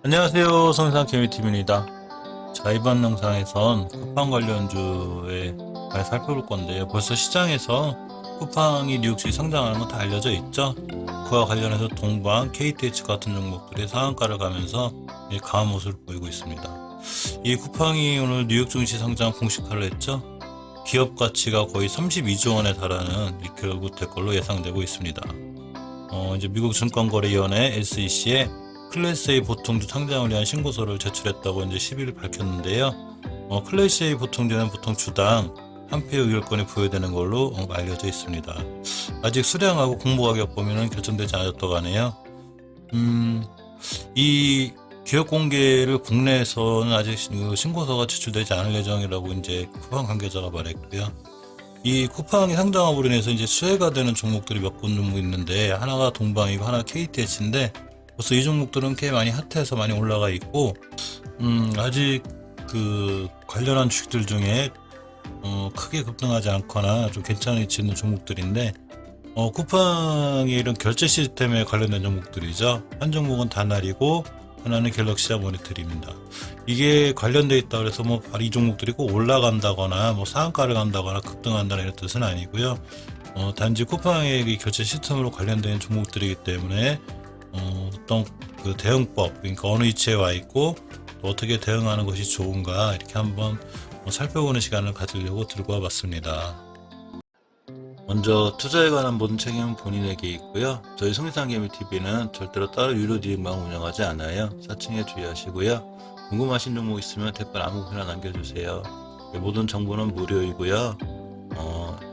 안녕하세요. 성상케미TV입니다. 자, 이번 영상에선 쿠팡 관련주에 잘 살펴볼 건데요. 벌써 시장에서 쿠팡이 뉴욕시 상장하는 건 다 알려져 있죠. 그와 관련해서 동방, KTH 같은 종목들이 상한가를 가면서 강한 모습을 보이고 있습니다. 이 쿠팡이 오늘 뉴욕 증시 상장 공식화를 했죠. 기업 가치가 거의 32조 원에 달하는 결국 될 걸로 예상되고 있습니다. 이제 미국 증권거래위원회 SEC에 클래스 A 보통주 상장을 위한 신고서를 제출했다고 이제 10일 밝혔는데요. 클래스 A 보통주는 보통 주당 한 표의 의결권이 부여되는 걸로 알려져 있습니다. 아직 수량하고 공모가격 범위는 결정되지 않았다고 하네요. 이 기업 공개를 국내에서는 아직 신고서가 제출되지 않을 예정이라고 이제 쿠팡 관계자가 말했고요. 이 쿠팡이 상장함으로 인해서 이제 수혜가 되는 종목들이 몇 군 종목 있는데 하나가 동방이고 하나 KTH인데 벌써 이 종목들은 꽤 많이 핫해서 많이 올라가 있고 아직 그 관련한 주식들 중에 크게 급등하지 않거나 좀 괜찮은 위치에 있는 종목들인데 쿠팡의 이런 결제 시스템에 관련된 종목들이죠. 한 종목은 다날이고 하나는 갤럭시아 모니터입니다. 이게 관련돼 있다 그래서 뭐 바로 이 종목들이 꼭 올라간다거나 뭐 상한가를 간다거나 급등한다는 이런 뜻은 아니고요. 단지 쿠팡의 이 결제 시스템으로 관련된 종목들이기 때문에 어떤 그 대응법, 그러니까 어느 위치에 와 있고 또 어떻게 대응하는 것이 좋은가 이렇게 한번 살펴보는 시간을 가지려고 들고 와봤습니다. 먼저 투자에 관한 모든 책임은 본인에게 있고요. 저희 성상개미TV는 절대로 따로 유료 기획만 운영하지 않아요. 사칭에 주의하시고요. 궁금하신 종목 있으면 댓글 아무거나 남겨주세요. 모든 정보는 무료이고요.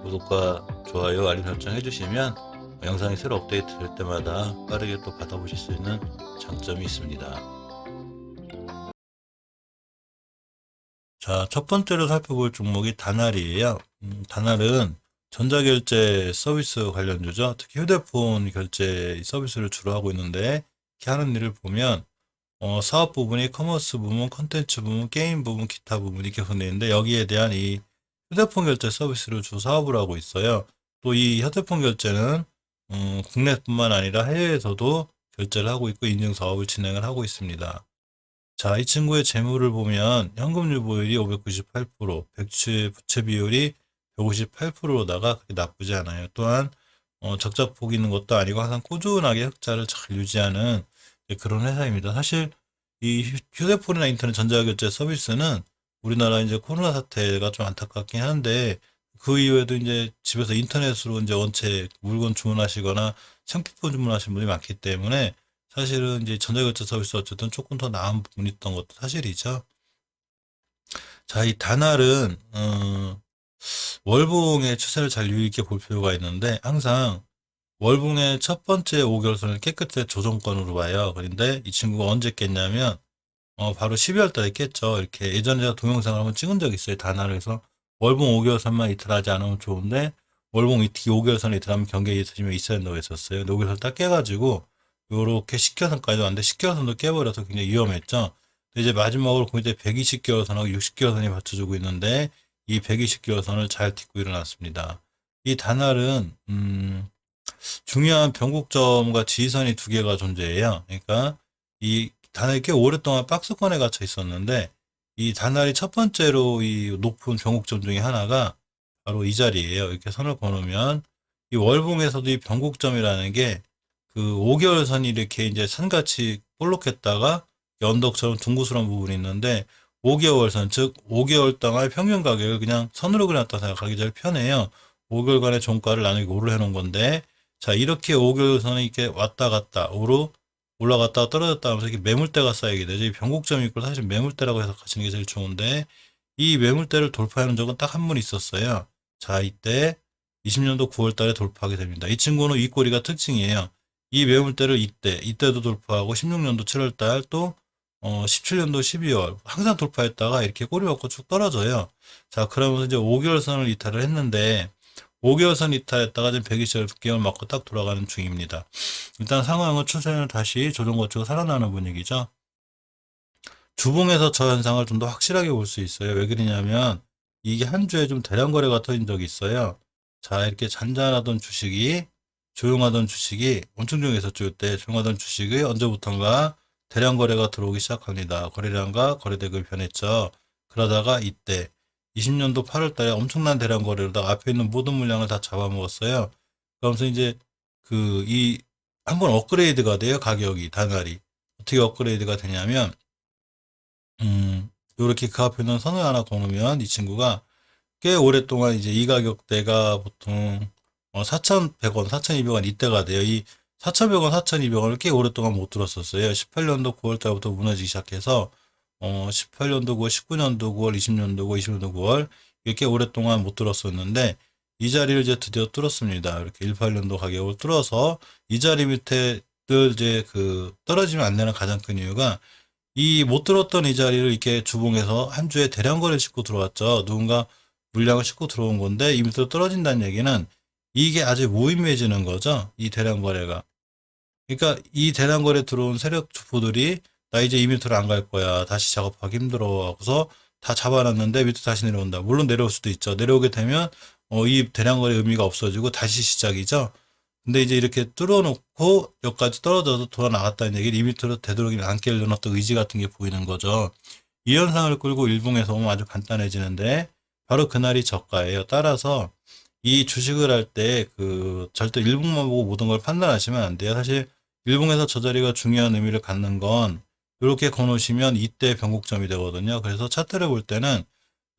구독과 좋아요, 알림 설정 해주시면 영상이 새로 업데이트 될 때마다 빠르게 또 받아보실 수 있는 장점이 있습니다. 자, 첫 번째로 살펴볼 종목이 다날이에요. 다날은 전자결제 서비스 관련주죠. 특히 휴대폰 결제 서비스를 주로 하고 있는데 이렇게 하는 일을 보면 사업 부분이 커머스 부분, 컨텐츠 부분, 게임 부분, 기타 부분 이렇게 분해있는데 여기에 대한 이 휴대폰 결제 서비스를 주 사업을 하고 있어요. 또 이 휴대폰 결제는 국내뿐만 아니라 해외에서도 결제를 하고 있고 인증 사업을 진행을 하고 있습니다. 자, 이 친구의 재물을 보면 현금 유보율이 598%, 부채 비율이 158%로다가 그렇게 나쁘지 않아요. 또한 적자폭이 있는 것도 아니고 항상 꾸준하게 흑자를 잘 유지하는 그런 회사입니다. 사실 이 휴대폰이나 인터넷 전자결제 서비스는 우리나라 이제 코로나 사태가 좀 안타깝긴 한데 그 이후에도 이제 집에서 인터넷으로 이제 원체 물건 주문하시거나 생필품 주문하시는 분이 많기 때문에 사실은 이제 전자결제 서비스 어쨌든 조금 더 나은 부분이 있던 것도 사실이죠. 자, 이 다날은 월봉의 추세를 잘 유의있게 볼 필요가 있는데 항상 월봉의 첫 번째 5개월선을 깨끗하게 조정권으로 봐요. 그런데 이 친구가 언제 깼냐면 바로 12월 달에 깼죠. 이렇게 예전에 제가 동영상을 한번 찍은 적이 있어요. 다날을 해서 월봉 5개월선만 이틀하지 않으면 좋은데 월봉 5개월선 이틀하면 경계에 있으시면 있어야 된다고 했었어요. 근데 5개월선 딱 깨가지고 요렇게 10개월선까지 왔는데 10개월선도 깨버려서 굉장히 위험했죠. 근데 이제 마지막으로 이제 120개월선하고 60개월선이 받쳐주고 있는데 이 120개월선을 잘 딛고 일어났습니다. 이 다날은 중요한 변곡점과 지지선이 두 개가 존재해요. 그러니까 이 다날이 꽤 오랫동안 박스권에 갇혀 있었는데 이 다날이 첫 번째로 이 높은 변곡점 중에 하나가 바로 이 자리예요. 이렇게 선을 그어놓으면 이 월봉에서도 이 변곡점이라는 게 그 5개월 선이 이렇게 이제 산같이 볼록했다가 언덕처럼 둥그스러운 부분이 있는데 5개월 선, 즉 5개월 동안 평균 가격을 그냥 선으로 그려놨다 생각하기 제일 편해요. 5개월간의 종가를 나누기 5를 해놓은 건데 자 이렇게 5개월 선이 이렇게 왔다 갔다 5로 올라갔다가 떨어졌다 하면서 이렇게 매물대가 쌓이게 되죠. 이 변곡점이 있고 사실 매물대라고 해석하시는 게 제일 좋은데 이 매물대를 돌파하는 적은 딱 한 번 있었어요. 자 이때 20년도 9월 달에 돌파하게 됩니다. 이 친구는 윗꼬리가 특징이에요. 이 매물대를 이때도 돌파하고 16년도 7월 달 또 17년도 12월 항상 돌파했다가 이렇게 꼬리 박고 쭉 떨어져요. 자 그러면서 이제 5개월 선을 이탈을 했는데 5개월 선 이탈했다가 지금 120개월 맞고 딱 돌아가는 중입니다. 일단 상황은 추세는 다시 조정 거치고 살아나는 분위기죠. 주봉에서 저 현상을 좀 더 확실하게 볼 수 있어요. 왜 그러냐면 이게 한 주에 좀 대량 거래가 터진 적이 있어요. 자 이렇게 잔잔하던 주식이 조용하던 주식이 엄청 조용했었죠. 그때 조용하던 주식이 언제부턴가 대량 거래가 들어오기 시작합니다. 거래량과 거래대금이 변했죠. 그러다가 이때 20년도 8월 달에 엄청난 대량 거래로다가 앞에 있는 모든 물량을 다 잡아먹었어요. 그러면서 이제 한번 업그레이드가 돼요. 가격이 단알이. 어떻게 업그레이드가 되냐면 요렇게 그 앞에 있는 선을 하나 거놓으면 이 친구가 꽤 오랫동안 이제 이 가격대가 보통 4,100원, 4,200원 이때가 돼요. 이 4,100원, 4,200원을 꽤 오랫동안 못 들었었어요. 18년도 9월 달부터 무너지기 시작해서 18년도 9월, 19년도 9월, 20년도 9월, 20년도 9월 이렇게 오랫동안 못 들었었는데 이 자리를 이제 드디어 뚫었습니다. 이렇게 18년도 가격을 뚫어서 이 자리 밑에 늘 이제 떨어지면 안 되는 가장 큰 이유가 이 못 들었던 이 자리를 이렇게 주봉에서 한 주에 대량 거래를 싣고 들어왔죠. 누군가 물량을 싣고 들어온 건데 이 밑으로 떨어진다는 얘기는 이게 아주 무의미해지는 거죠. 이 대량 거래가. 그러니까 이 대량 거래 들어온 세력 주포들이 나 이제 이 밑으로 안 갈 거야. 다시 작업하기 힘들어. 하고서 다 잡아놨는데 밑으로 다시 내려온다. 물론 내려올 수도 있죠. 내려오게 되면 이 대량 거래 의미가 없어지고 다시 시작이죠. 근데 이제 이렇게 뚫어놓고 여기까지 떨어져서 돌아 나갔다는 얘기를 이 밑으로 되도록이면 안 깨려는 어떤 의지 같은 게 보이는 거죠. 이 현상을 끌고 일봉에서 보면 아주 간단해지는데 바로 그날이 저가예요. 따라서 이 주식을 할 때 절대 일봉만 보고 모든 걸 판단하시면 안 돼요. 사실 일봉에서 저 자리가 중요한 의미를 갖는 건 이렇게 거놓으시면 이때 변곡점이 되거든요. 그래서 차트를 볼 때는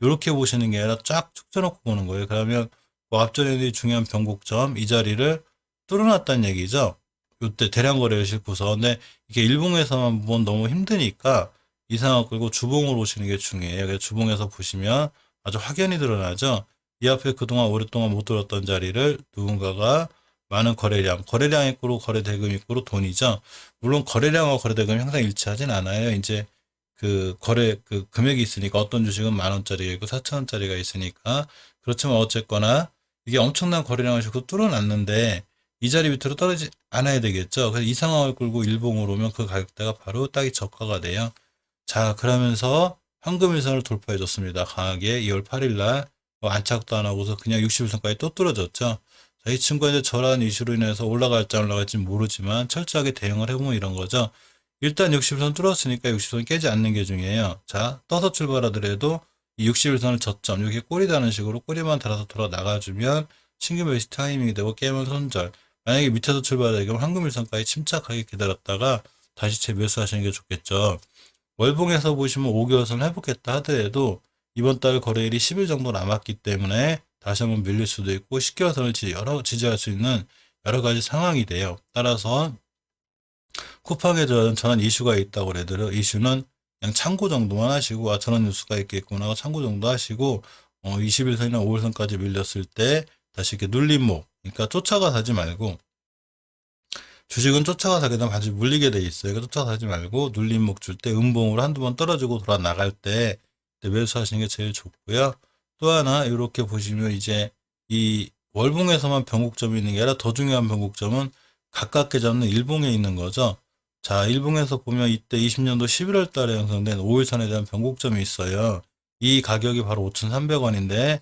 이렇게 보시는 게 아니라 쫙 축져놓고 보는 거예요. 그러면 뭐 앞전에 중요한 변곡점 이 자리를 뚫어놨다는 얘기죠. 이때 대량 거래를 싣고서. 근데 이게 일봉에서만 보면 너무 힘드니까 이 상황 끌고 주봉으로 오시는 게 중요해요. 그래서 주봉에서 보시면 아주 확연히 드러나죠. 이 앞에 그동안 오랫동안 못 들었던 자리를 누군가가 많은 거래량 있고 거래 대금 있고 돈이죠. 물론 거래량과 거래 대금이 항상 일치하진 않아요. 이제 금액이 있으니까 어떤 주식은 10,000원짜리가 있고 4,000원짜리가 있으니까. 그렇지만 어쨌거나 이게 엄청난 거래량을 싣고 뚫어놨는데 이 자리 밑으로 떨어지지 않아야 되겠죠. 그래서 이 상황을 끌고 일봉으로 오면 그 가격대가 바로 딱이 저가가 돼요. 자, 그러면서 황금일선을 돌파해 줬습니다. 강하게 2월 8일 날 안착도 안 하고서 그냥 60일선까지 또 뚫어졌죠. 자, 이 친구가 이제 저런 이슈로 인해서 올라갈지 안 올라갈지 모르지만 철저하게 대응을 해보면 이런 거죠. 일단 60일선 뚫었으니까 60선 깨지 않는 게 중요해요. 자, 떠서 출발하더라도 이 60일선을 저점, 여기 꼬리 다는 식으로 꼬리만 달아서 돌아 나가주면 신규 매수 타이밍이 되고 깨면 손절. 만약에 밑에서 출발하게 되면 황금일선까지 침착하게 기다렸다가 다시 재매수하시는 게 좋겠죠. 월봉에서 보시면 5개월선 회복했다 하더라도 이번 달 거래일이 10일 정도 남았기 때문에 다시 한번 밀릴 수도 있고 10개월선을 지지할 수 있는 여러 가지 상황이 돼요. 따라서 쿠팡에 저런 이슈가 있다고 그래도 이슈는 그냥 참고 정도만 하시고 저런 뉴스가 있겠구나 하고 참고 정도 하시고 21선이나 5일선까지 밀렸을 때 다시 이렇게 눌림목, 그러니까 쫓아가 사지 말고, 주식은 쫓아가 사게 되면 반드시 물리게 돼 있어요. 그러니까 쫓아가 사지 말고 눌림목 줄 때 음봉으로 한두 번 떨어지고 돌아 나갈 때 매수하시는 게 제일 좋고요. 또 하나 이렇게 보시면 이제 이 월봉에서만 변곡점이 있는 게 아니라 더 중요한 변곡점은 가깝게 잡는 일봉에 있는 거죠. 자, 일봉에서 보면 이때 20년도 11월 달에 형성된 5일선에 대한 변곡점이 있어요. 이 가격이 바로 5,300원인데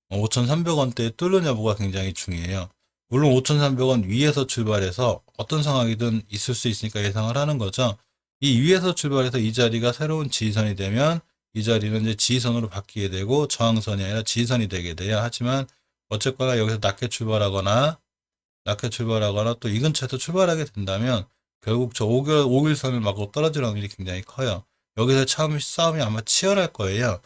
5,300원대에 뚫는 여부가 굉장히 중요해요. 물론 5,300원 위에서 출발해서 어떤 상황이든 있을 수 있으니까 예상을 하는 거죠. 이 위에서 출발해서 이 자리가 새로운 지지선이 되면 이 자리는 이제 지지선으로 바뀌게 되고 저항선이 아니라 지지선이 되게 돼요. 하지만 어쨌거나 여기서 낮게 출발하거나 또 이 근처에서 출발하게 된다면 결국 저 5일선을 맞고 떨어질 확률이 굉장히 커요. 여기서 참 싸움이 아마 치열할 거예요.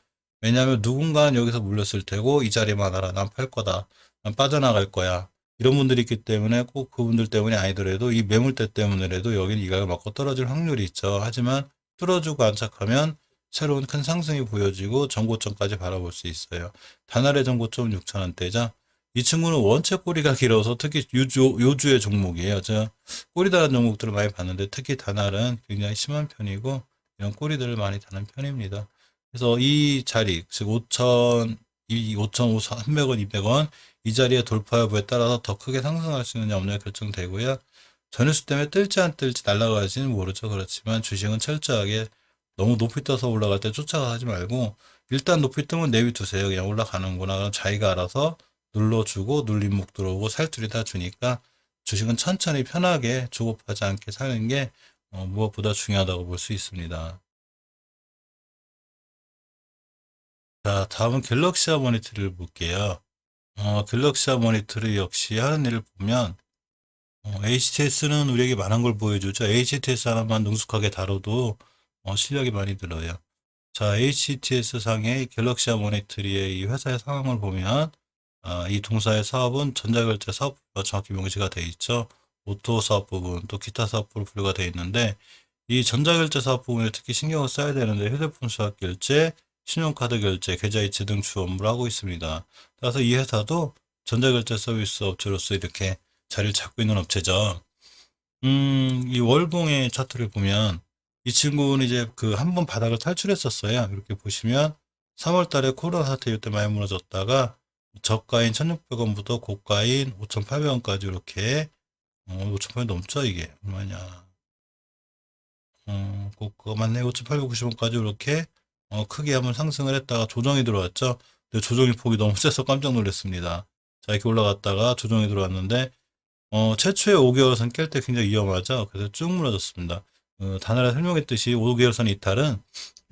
왜냐하면 누군가는 여기서 물렸을 테고 이 자리만 알아. 난 팔 거다. 난 빠져나갈 거야. 이런 분들이 있기 때문에 꼭 그분들 때문이 아니더라도 이 매물대 때문에라도 여기는 이 가격을 맞고 떨어질 확률이 있죠. 하지만 뚫어주고 안착하면 새로운 큰 상승이 보여지고 전고점까지 바라볼 수 있어요. 단알의 전고점은 6,000원대죠. 이 친구는 원체 꼬리가 길어서 특히 요주의 종목이에요. 제가 꼬리 다는 종목들을 많이 봤는데 특히 단알은 굉장히 심한 편이고 이런 꼬리들을 많이 다는 편입니다. 그래서 이 자리, 즉 5,300원, 200원 이 자리의 돌파 여부에 따라서 더 크게 상승할 수 있느냐 없느냐 결정되고요. 전일수 때문에 뜰지 안 뜰지 날아갈지는 모르죠. 그렇지만 주식은 철저하게 너무 높이 떠서 올라갈 때 쫓아가지 말고 일단 높이 뜨면 내비두세요. 그냥 올라가는구나. 그럼 자기가 알아서 눌러주고 눌림목 들어오고 살줄이 다 주니까 주식은 천천히 편하게 조급하지 않게 사는 게 무엇보다 중요하다고 볼 수 있습니다. 자, 다음은 갤럭시 하모니터를 볼게요. 갤럭시 하모니터를 역시 하는 일을 보면 HTS는 우리에게 많은 걸 보여주죠. HTS 하나만 능숙하게 다뤄도 실력이 많이 들어요. 자, HTS 상의 갤럭시 하모니터의 이 회사의 상황을 보면 이 동사의 사업은 전자결제 사업부가 정확히 명시가 되어 있죠. 오토 사업 부분, 또 기타 사업부로 분류가 되어 있는데 이 전자결제 사업 부분에 특히 신경을 써야 되는데 휴대폰 수학 결제, 신용카드 결제, 계좌이체 등 주 업무를 하고 있습니다. 따라서 이 회사도 전자결제 서비스 업체로서 이렇게 자리를 잡고 있는 업체죠. 이 월봉의 차트를 보면 이 친구는 이제 그 한 번 바닥을 탈출했었어요. 이렇게 보시면 3월 달에 코로나 사태 이때 많이 무너졌다가 저가인 1,600원부터 고가인 5,800원까지 이렇게 5,800원 넘죠 이게 얼마냐 고가 맞네 5,890원까지 이렇게 크게 한번 상승을 했다가 조정이 들어왔죠. 근데 조정이 폭이 너무 세서 깜짝 놀랐습니다. 자 이렇게 올라갔다가 조정이 들어왔는데 최초의 5개월선 깰 때 굉장히 위험하죠. 그래서 쭉 무너졌습니다. 단어를 설명했듯이 5개월선 이탈은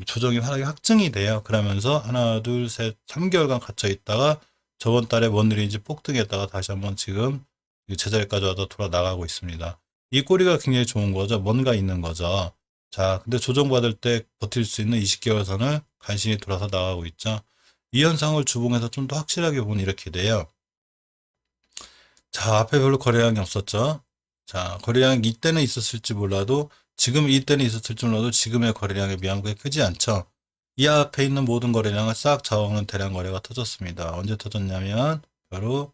조정이 하나가 확증이 돼요. 그러면서 하나, 둘, 셋, 3개월간 갇혀 있다가 저번 달에 뭔 일인지 폭등했다가 다시 한번 지금 제자리까지 와서 돌아 나가고 있습니다. 이 꼬리가 굉장히 좋은 거죠. 뭔가 있는 거죠. 자, 근데 조정받을 때 버틸 수 있는 20개월선을 간신히 돌아서 나가고 있죠. 이 현상을 주봉에서 좀 더 확실하게 보면 이렇게 돼요. 자, 앞에 별로 거래량이 없었죠. 자, 거래량이 이때는 있었을지 몰라도 지금 이때는 있었을지 몰라도 지금의 거래량에 비하면 그게 크지 않죠. 이 앞에 있는 모든 거래량을 싹 잡아먹는 대량 거래가 터졌습니다. 언제 터졌냐면 바로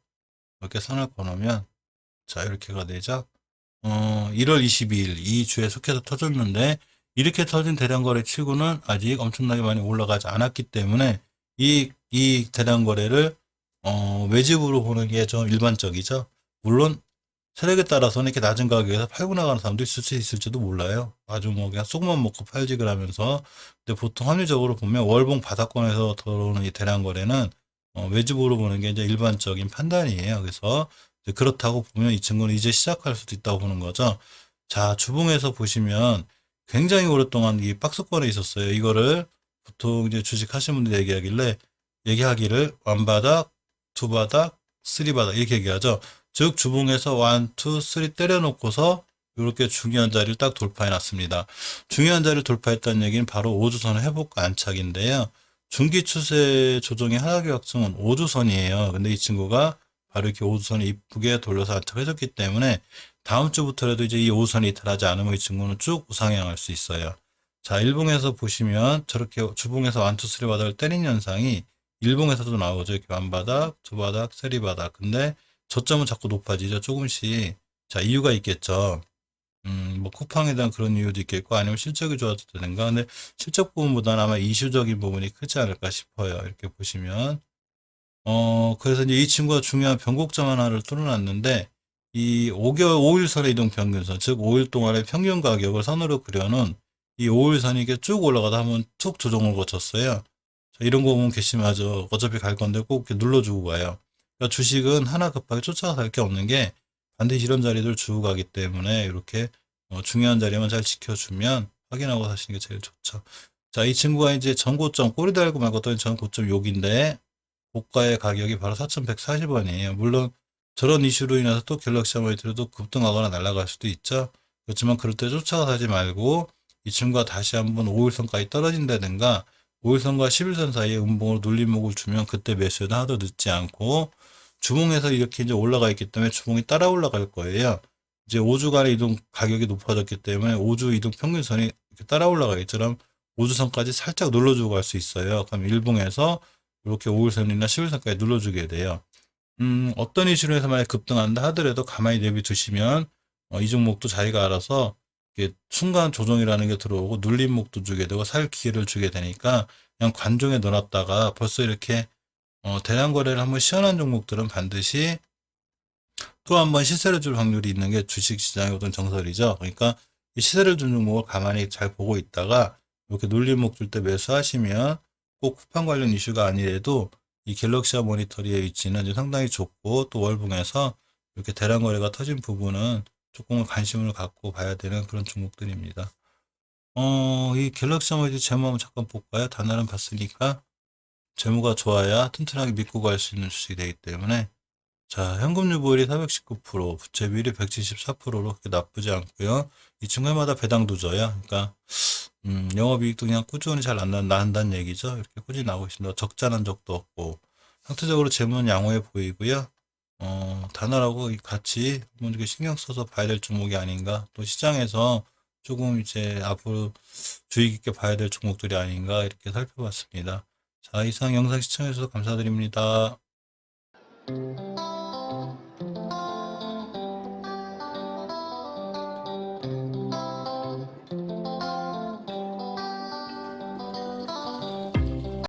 이렇게 선을 그어놓으면 자 이렇게가 되죠. 1월 22일 이 주에 속해서 터졌는데 이렇게 터진 대량 거래 치고는 아직 엄청나게 많이 올라가지 않았기 때문에 이 대량 거래를 외집으로 보는 게 좀 일반적이죠. 물론 세력에 따라서는 이렇게 낮은 가격에서 팔고 나가는 사람도 있을 수 있을지도 몰라요. 아주 뭐 그냥 쏙만 먹고 팔지 그러면서. 근데 보통 합리적으로 보면 월봉 바닥권에서 들어오는 이 대량 거래는 외집으로 보는 게 이제 일반적인 판단이에요. 그래서 그렇다고 보면 이 친구는 이제 시작할 수도 있다고 보는 거죠. 자, 주봉에서 보시면 굉장히 오랫동안 이 박스권에 있었어요. 이거를 보통 이제 주식 하시는 분들이 얘기하기를 완바닥, 투바닥, 쓰리바닥 이렇게 얘기하죠. 즉 주봉에서 1, 2, 3 때려놓고서 이렇게 중요한 자리를 딱 돌파해 놨습니다. 중요한 자리를 돌파했다는 얘기는 바로 5주선의 회복과 안착인데요. 중기 추세 조정의 하락의 확증은 5주선이에요. 근데 이 친구가 바로 이렇게 5주선을 이쁘게 돌려서 안착해줬기 때문에 다음 주부터라도 이제 이 5주선이 이탈하지 않으면 이 친구는 쭉 우상향할 수 있어요. 자, 일봉에서 보시면 저렇게 주봉에서 1, 2, 3 바닥을 때린 현상이 일봉에서도 나오죠. 이렇게 완바닥, 투바닥, 세리바닥. 근데 저점은 자꾸 높아지죠. 조금씩. 자, 이유가 있겠죠. 뭐 쿠팡에 대한 그런 이유도 있겠고 아니면 실적이 좋아도 되는가. 근데 실적 부분보다는 아마 이슈적인 부분이 크지 않을까 싶어요. 이렇게 보시면. 그래서 이제 이 친구가 중요한 변곡점 하나를 뚫어놨는데 이 5일선의 이동 평균선, 즉 5일 동안의 평균 가격을 선으로 그려놓은 이 5일선이 이게 쭉 올라가다 한번 툭 조정을 거쳤어요. 자, 이런 거 보면 괘씸하죠. 어차피 갈 건데 꼭 이렇게 눌러주고 가요. 그러니까 주식은 하나 급하게 쫓아갈 게 없는 게 반드시 이런 자리들 주고 가기 때문에 이렇게 중요한 자리만 잘 지켜주면 확인하고 사시는 게 제일 좋죠. 자, 이 친구가 이제 전고점 꼬리 달고 말고 또 전고점 여기인데 고가의 가격이 바로 4,140원이에요. 물론 저런 이슈로 인해서 또 갤럭시 하모니터도 급등하거나 날아갈 수도 있죠. 그렇지만 그럴 때 쫓아가 사지 말고 이 친구가 다시 한번 5일선까지 떨어진다든가 5일선과 11선 사이에 음봉으로 눌림목을 주면 그때 매수해도 하나도 늦지 않고 주봉에서 이렇게 이제 올라가 있기 때문에 주봉이 따라 올라갈 거예요. 이제 5주간의 이동 가격이 높아졌기 때문에 5주 이동 평균선이 이렇게 따라 올라가겠죠. 그럼 5주선까지 살짝 눌러주고 갈 수 있어요. 그럼 일봉에서 이렇게 5일선이나 11선까지 눌러주게 돼요. 어떤 이슈로 해서 만약 급등한다 하더라도 가만히 내비두시면 이 종목도 자기가 알아서 순간 조정이라는 게 들어오고 눌림목도 주게 되고 살 기회를 주게 되니까 그냥 관종에 넣어놨다가 벌써 이렇게 대량 거래를 한번 시원한 종목들은 반드시 또 한 번 시세를 줄 확률이 있는 게 주식시장의 어떤 정설이죠. 그러니까 이 시세를 준 종목을 가만히 잘 보고 있다가 이렇게 눌림목 줄 때 매수하시면 꼭 쿠팡 관련 이슈가 아니래도 이 갤럭시와 모니터리의 위치는 상당히 좋고 또 월봉에서 이렇게 대량 거래가 터진 부분은 조금 관심을 갖고 봐야 되는 그런 종목들입니다. 이 갤럭시 머지 재무 한번 잠깐 볼까요? 단날은 봤으니까 재무가 좋아야 튼튼하게 믿고 갈 수 있는 주식이 되기 때문에 자, 현금 유보율이 419%, 부채 비율이 174%로 그렇게 나쁘지 않고요. 이 친구마다 배당도 줘요. 그러니까 영업이익도 그냥 꾸준히 잘 나온다는 얘기죠. 이렇게 꾸준히 나오고 있습니다. 적자난 적도 없고 상대적으로 재무는 양호해 보이고요. 단어라고 같이 한번 이렇게 신경 써서 봐야 될 종목이 아닌가. 또 시장에서 조금 이제 앞으로 주의 깊게 봐야 될 종목들이 아닌가 이렇게 살펴봤습니다. 자, 이상 영상 시청해주셔서 감사드립니다.